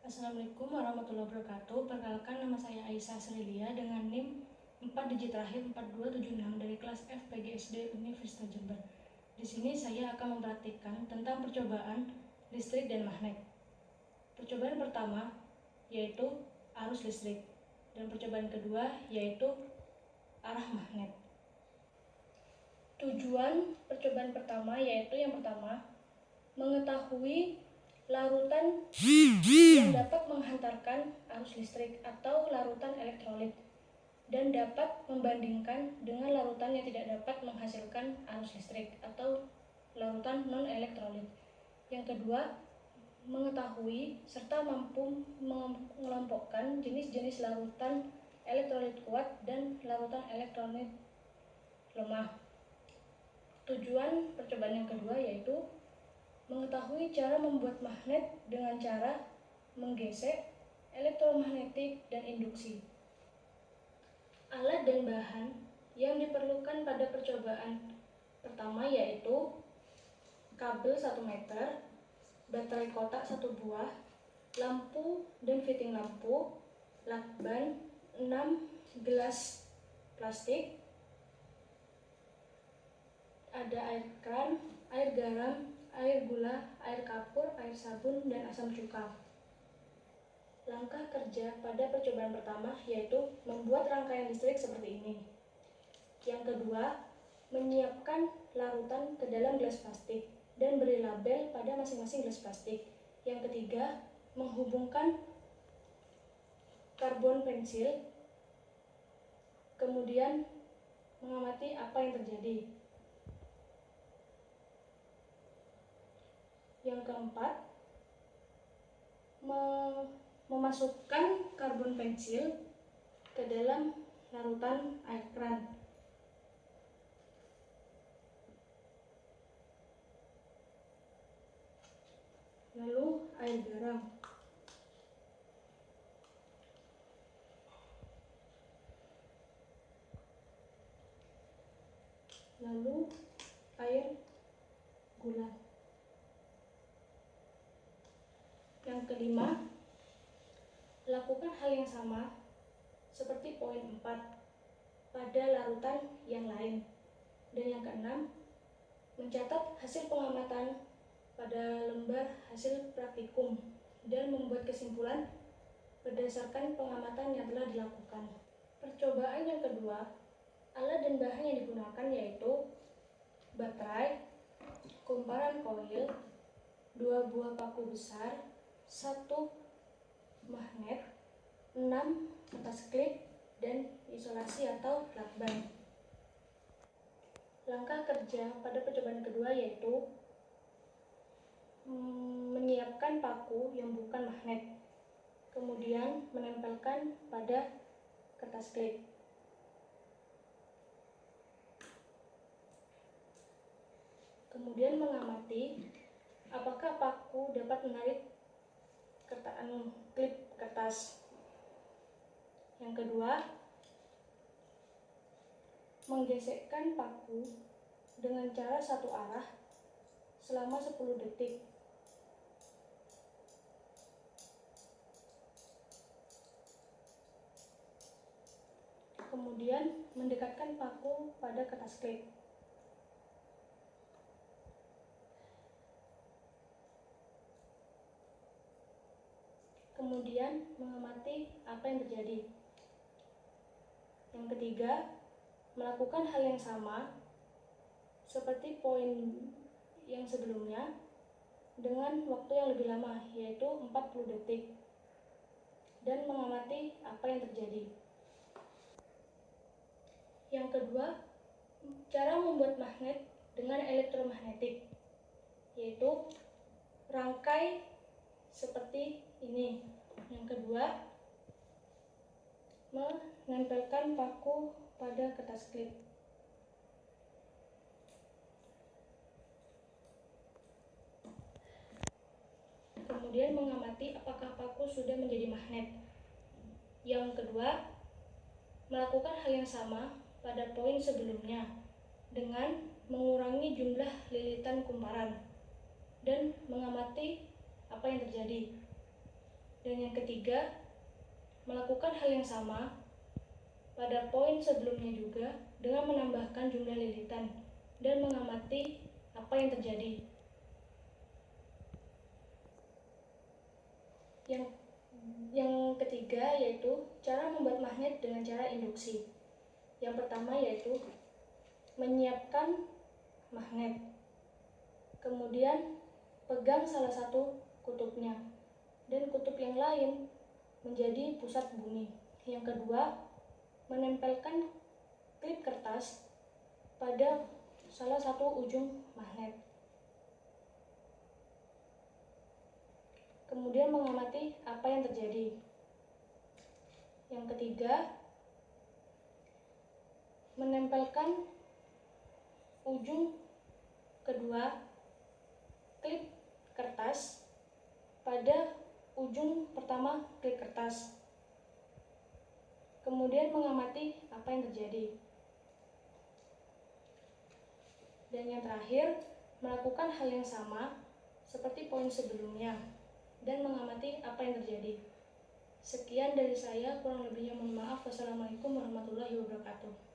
Assalamualaikum warahmatullahi wabarakatuh. Perkenalkan, nama saya Aisyah Srilia dengan NIM 4 digit terakhir 4276 dari kelas F PGSD Universitas Jember. Di sini saya akan mempraktikkan tentang percobaan listrik dan magnet. Percobaan pertama yaitu arus listrik dan percobaan kedua yaitu arah magnet. Tujuan percobaan pertama yaitu yang pertama, mengetahui larutan yang dapat menghantarkan arus listrik atau larutan elektrolit dan dapat membandingkan dengan larutan yang tidak dapat menghasilkan arus listrik atau larutan non-elektrolit. Yang kedua, mengetahui serta mampu mengelompokkan jenis-jenis larutan elektrolit kuat dan larutan elektrolit lemah. Tujuan percobaan yang kedua yaitu mengetahui cara membuat magnet dengan cara menggesek, elektromagnetik, dan induksi. Alat dan bahan yang diperlukan pada percobaan pertama yaitu kabel 1 meter, baterai kotak 1 buah, lampu dan fitting lampu, lakban, 6 gelas plastik, ada air kran, air garam, air gula, air kapur, air sabun, dan asam cuka. Langkah kerja pada percobaan pertama yaitu membuat rangkaian listrik seperti ini. Yang kedua, menyiapkan larutan ke dalam gelas plastik dan beri label pada masing-masing gelas plastik. Yang ketiga, menghubungkan karbon pensil, kemudian mengamati apa yang terjadi. Yang keempat, memasukkan karbon pensil ke dalam larutan air kran. Lalu air garam. Lalu air gula. Yang kelima, lakukan hal yang sama seperti poin 4 pada larutan yang lain. Dan yang keenam, mencatat hasil pengamatan pada lembar hasil praktikum dan membuat kesimpulan berdasarkan pengamatan yang telah dilakukan. Percobaan yang kedua, alat dan bahan yang digunakan yaitu baterai, kumparan koil, 2 buah paku besar, 1 magnet, 6 kertas klip, dan isolasi atau lakban. Langkah kerja pada percobaan kedua yaitu menyiapkan paku yang bukan magnet, kemudian menempelkan pada kertas klip. Kemudian mengamati apakah paku dapat menarik klip kertas. Yang kedua, menggesekkan paku dengan cara satu arah selama 10 detik. Kemudian mendekatkan paku pada kertas klip. Kemudian mengamati apa yang terjadi. Yang ketiga, melakukan hal yang sama seperti poin yang sebelumnya dengan waktu yang lebih lama yaitu 40 detik dan mengamati apa yang terjadi. Yang kedua, cara membuat magnet dengan elektromagnetik yaitu rangkai seperti ini. Yang kedua, menempelkan paku pada kertas klip. Kemudian mengamati apakah paku sudah menjadi magnet. Yang kedua, melakukan hal yang sama pada poin sebelumnya dengan mengurangi jumlah lilitan kumparan dan mengamati apa yang terjadi. Dan yang ketiga, melakukan hal yang sama pada poin sebelumnya juga dengan menambahkan jumlah lilitan dan mengamati apa yang terjadi. Yang ketiga yaitu cara membuat magnet dengan cara induksi. Yang pertama yaitu menyiapkan magnet. Kemudian pegang salah satu kutubnya dan kutub yang lain menjadi pusat bumi. Yang kedua, menempelkan klip kertas pada salah satu ujung magnet. Kemudian mengamati apa yang terjadi. Yang ketiga, menempelkan ujung kedua klip kertas pada ujung pertama klip kertas. Kemudian mengamati apa yang terjadi. Dan yang terakhir, melakukan hal yang sama seperti poin sebelumnya dan mengamati apa yang terjadi. Sekian dari saya, kurang lebihnya mohon maaf. Wassalamualaikum warahmatullahi wabarakatuh.